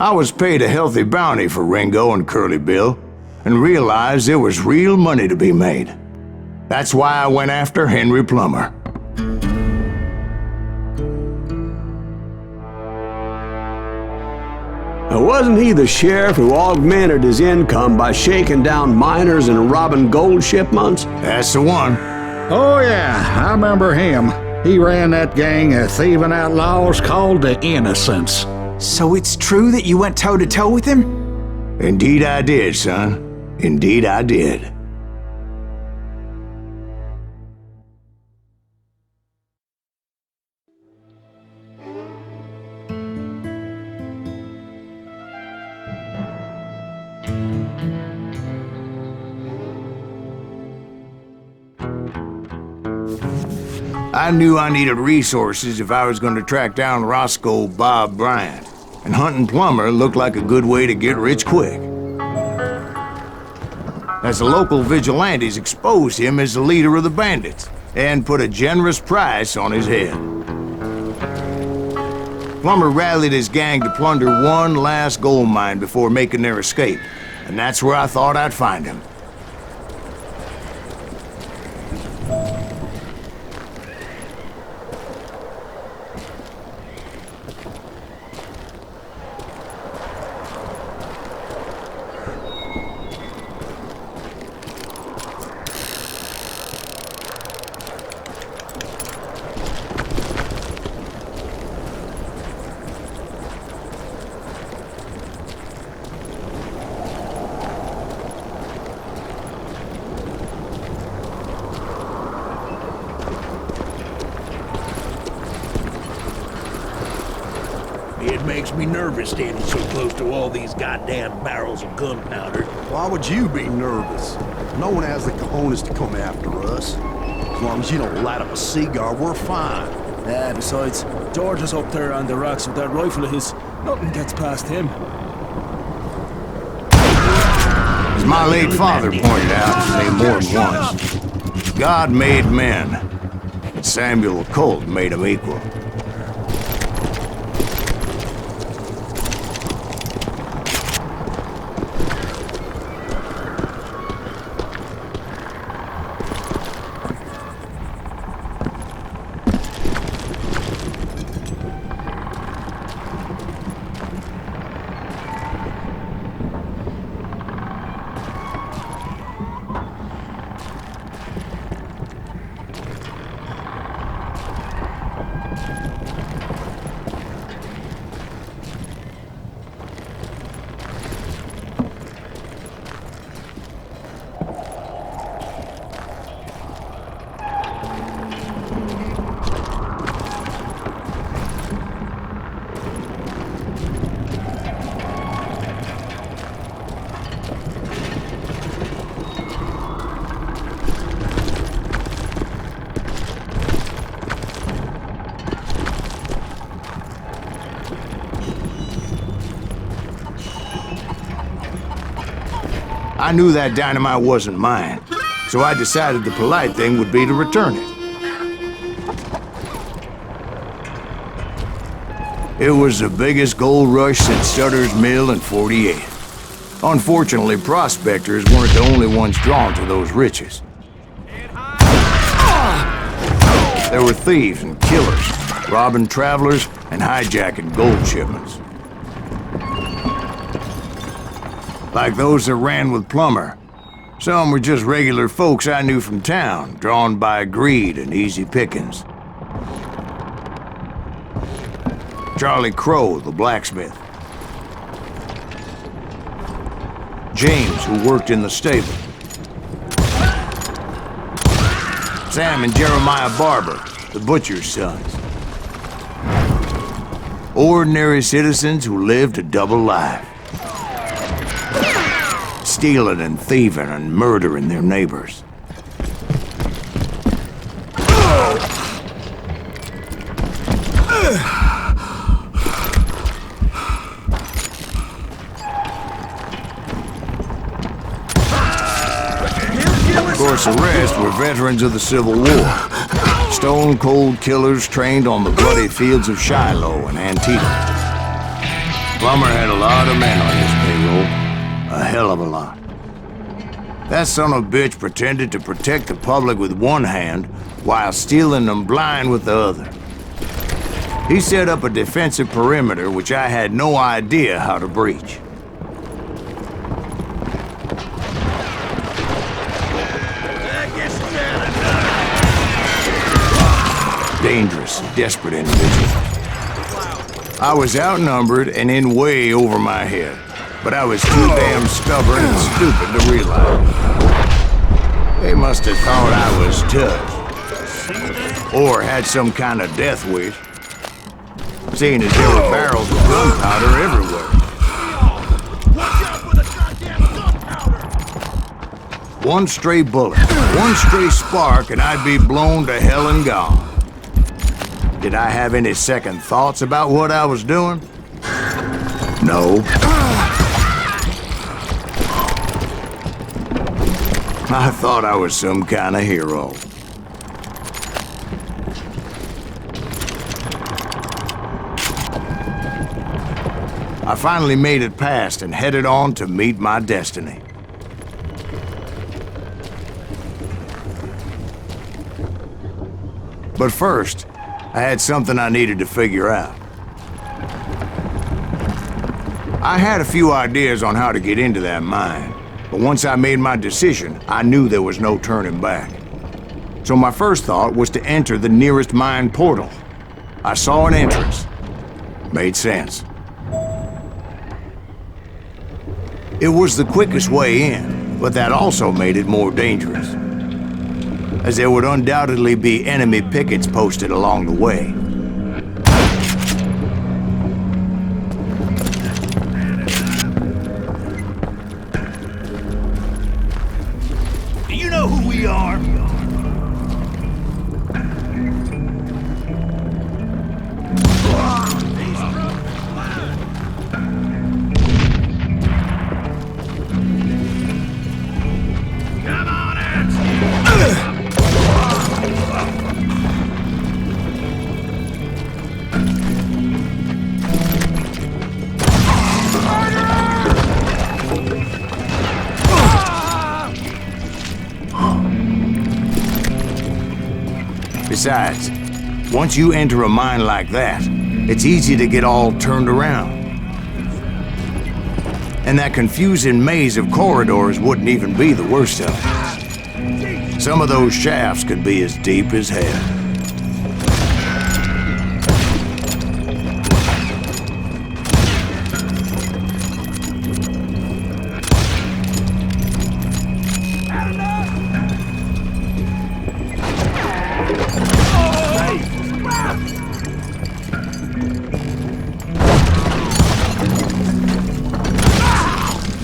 I was paid a healthy bounty for Ringo and Curly Bill, and realized there was real money to be made. That's why I went after Henry Plummer. Wasn't he the sheriff who augmented his income by shaking down miners and robbing gold shipments? That's the one. Oh yeah, I remember him. He ran that gang of thieving outlaws called the Innocents. So it's true that you went toe-to-toe with him? Indeed I did, son. Indeed I did. I knew I needed resources if I was going to track down Roscoe Bob Bryant, and hunting Plummer looked like a good way to get rich quick. As the local vigilantes exposed him as the leader of the bandits, and put a generous price on his head. Plummer rallied his gang to plunder one last gold mine before making their escape, and that's where I thought I'd find him. It makes me nervous standing so close to all these goddamn barrels of gunpowder. Why would you be nervous? No one has the cojones to come after us. As long as you don't light up a cigar, we're fine. Yeah, besides, George is up there on the rocks with that rifle of his. Nothing gets past him. As my late father pointed out to me more than once, God made men, and Samuel Colt made them equal. I knew that dynamite wasn't mine, so I decided the polite thing would be to return it. It was the biggest gold rush since Sutter's Mill in '48. Unfortunately, prospectors weren't the only ones drawn to those riches. There were thieves and killers, robbing travelers and hijacking gold shipments. Like those that ran with Plummer. Some were just regular folks I knew from town, drawn by greed and easy pickings. Charlie Crow, the blacksmith. James, who worked in the stable. Sam and Jeremiah Barber, the butcher's sons. Ordinary citizens who lived a double life. Stealing and thieving and murdering their neighbors. Of course, the rest were veterans of the Civil War. Stone-cold killers trained on the bloody fields of Shiloh and Antietam. Plummer had a lot of men on his payroll. A hell of a lot. That son of a bitch pretended to protect the public with one hand while stealing them blind with the other. He set up a defensive perimeter which I had no idea how to breach. Dangerous, desperate individual. I was outnumbered and in way over my head, but I was too damn stubborn and stupid to realize. They must have thought I was touched, or had some kind of death wish, seeing as there were barrels of gunpowder everywhere. One stray bullet, one stray spark, and I'd be blown to hell and gone. Did I have any second thoughts about what I was doing? No. I thought I was some kind of hero. I finally made it past and headed on to meet my destiny. But first, I had something I needed to figure out. I had a few ideas on how to get into that mine, but once I made my decision, I knew there was no turning back. So my first thought was to enter the nearest mine portal. I saw an entrance. Made sense. It was the quickest way in, but that also made it more dangerous, as there would undoubtedly be enemy pickets posted along the way. Do you know who we are? Besides, once you enter a mine like that, it's easy to get all turned around. And that confusing maze of corridors wouldn't even be the worst of it. Some of those shafts could be as deep as hell.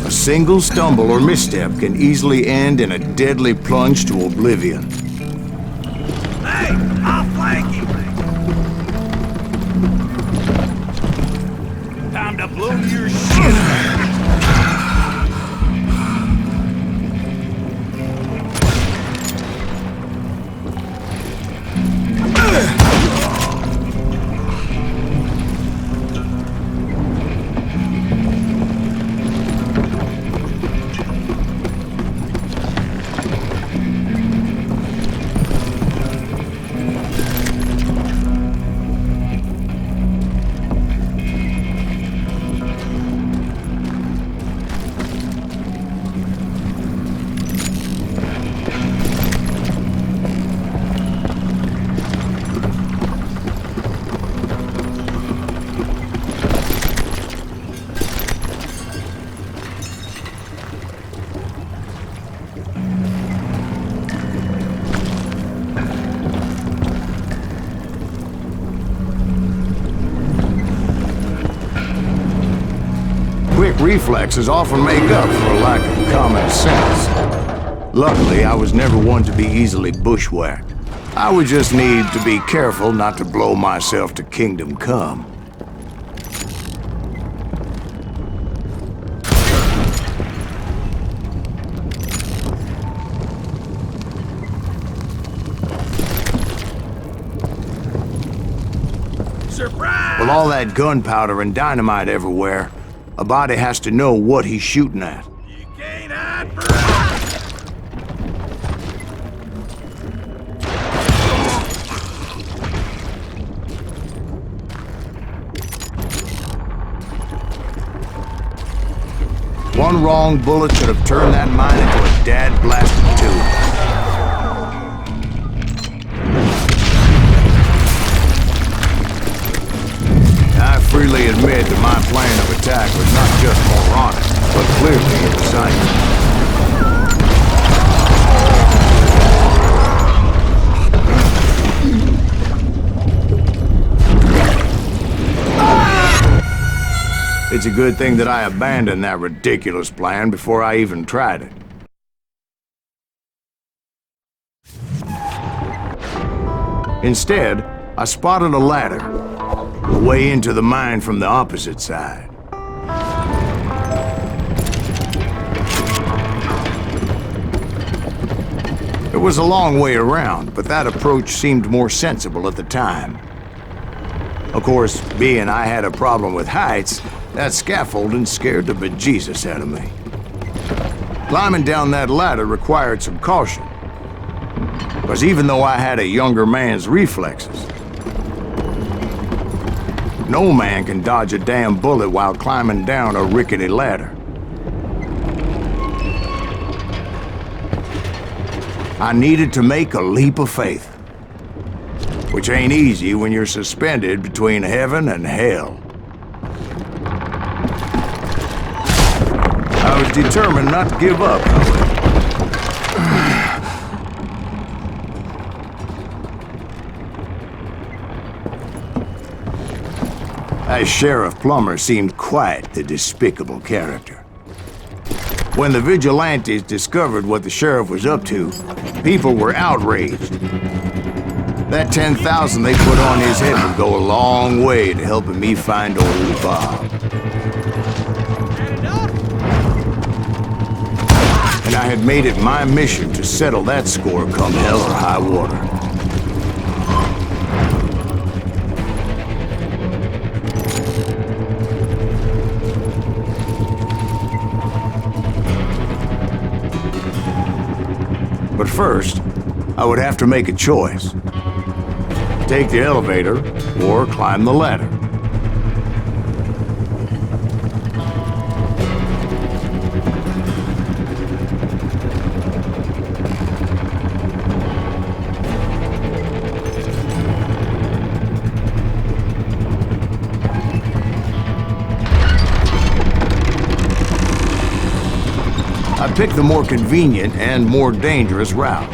A single stumble or misstep can easily end in a deadly plunge to oblivion. Hey, I'll flank him! Time to blow your shit! Quick reflexes often make up for a lack of common sense. Luckily, I was never one to be easily bushwhacked. I would just need to be careful not to blow myself to kingdom come. Surprise! With all that gunpowder and dynamite everywhere, a body has to know what he's shooting at. You can't hide forever! One wrong bullet could have turned that mine into a dad-blasted tube. I freely admit that my plan of attack was not just moronic, but clearly insane. It's a good thing that I abandoned that ridiculous plan before I even tried it. Instead, I spotted a ladder, a way into the mine from the opposite side. It was a long way around, but that approach seemed more sensible at the time. Of course, being I had a problem with heights, that scaffolding scared the bejesus out of me. Climbing down that ladder required some caution, because even though I had a younger man's reflexes, no man can dodge a damn bullet while climbing down a rickety ladder. I needed to make a leap of faith, which ain't easy when you're suspended between heaven and hell. I was determined not to give up, however. As Sheriff Plummer seemed quite the despicable character. When the vigilantes discovered what the sheriff was up to, people were outraged. That 10,000 they put on his head would go a long way to helping me find old Bob. And I had made it my mission to settle that score come hell or high water. But first, I would have to make a choice. Take the elevator or climb the ladder. I picked the more convenient and more dangerous route.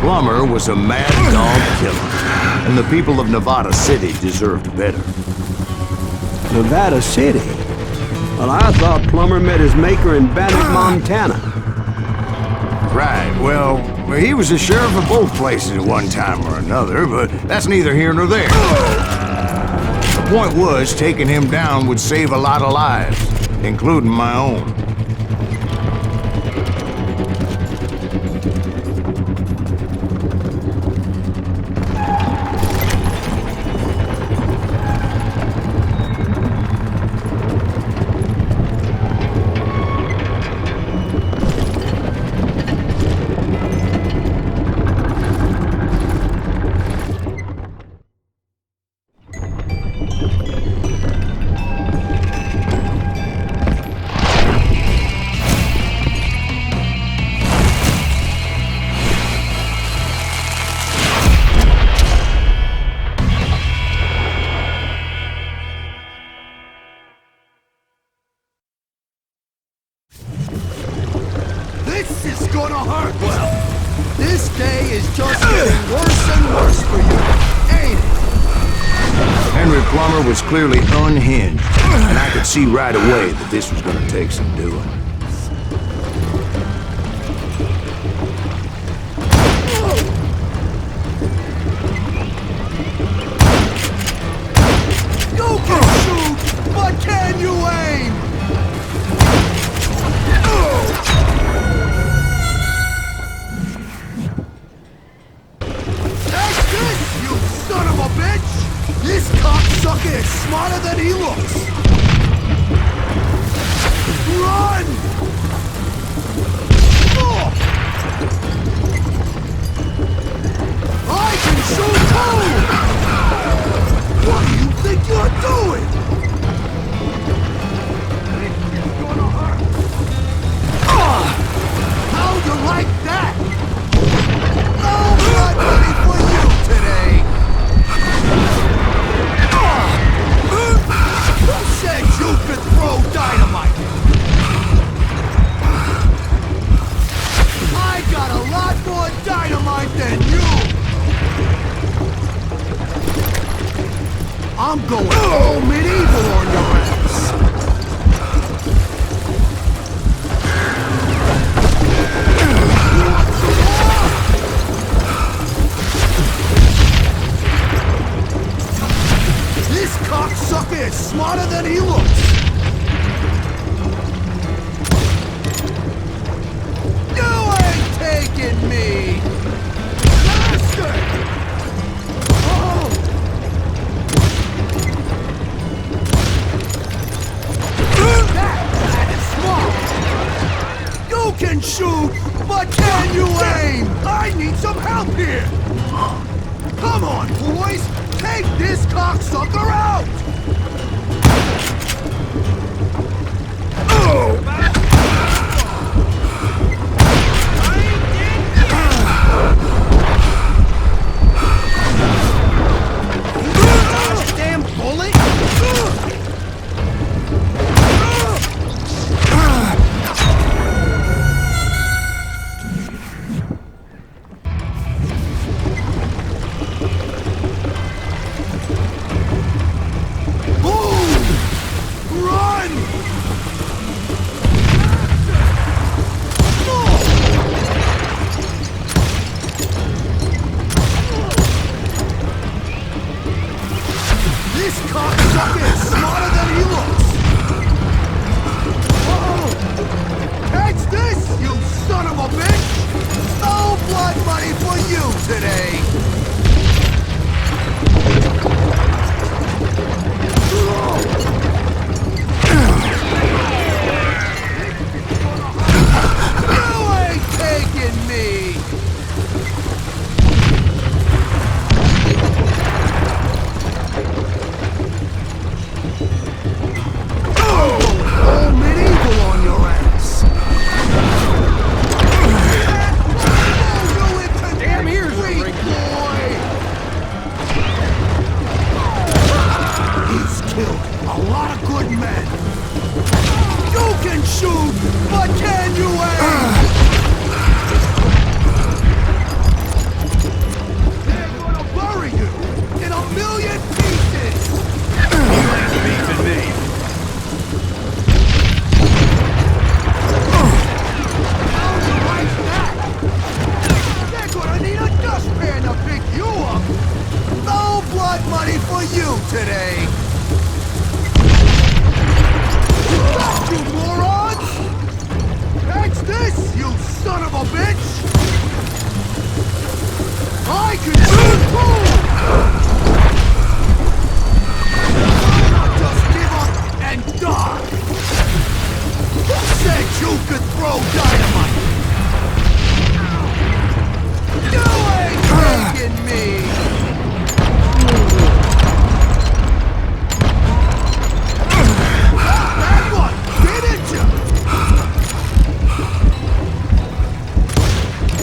Plummer was a mad dog killer, and the people of Nevada City deserved better. Nevada City? Well, I thought Plummer met his maker in Bannock, Montana. Right, well, he was the sheriff of both places at one time or another, but that's neither here nor there. The point was, taking him down would save a lot of lives, including my own. was clearly unhinged, and I could see right away that this was gonna take some doing. You can shoot, but can you aim? Take this, you son of a bitch! This cocksucker is smarter than he looks! Run! Oh! I can shoot too! What do you think you're doing? This is gonna hurt! How'd you like that? No blood money for you today! Who said you could throw dynamite? I got a lot more dynamite than you! I'm going all medieval on your ass! You want some more? This cocksucker is smarter than he looks! You ain't taking me! Bastard! Oh! That is smart! You can shoot, but can you aim? I need some help here! Come on, boys! Take this cocksucker out! Damn bullet! This cocksucker is smarter than he looks! Whoa! Catch this, you son of a bitch! No blood money for you today! You ain't taking me! All medieval on your ass! Damn ears are ringing, boy! He's killed a lot of good men! You can shoot, but can you aim? They're gonna bury you in a million pieces! You ain't beefing me! They're gonna need a dustpan to pick you up! No blood money for you today! Stop, you morons! Catch this, you son of a bitch! I can shoot too! Why not just give up and die? Who said you could throw dynamite? You ain't taking me! That one! Didn't you?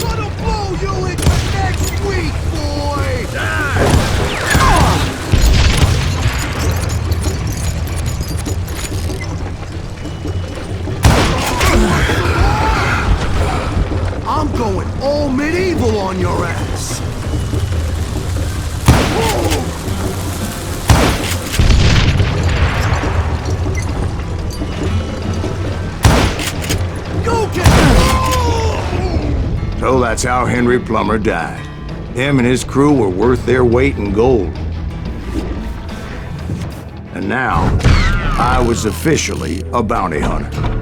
Gonna blow you into next week, boy! I'm going all medieval on your ass! Whoa. that's how Henry Plummer died. Him and his crew were worth their weight in gold. And now, I was officially a bounty hunter.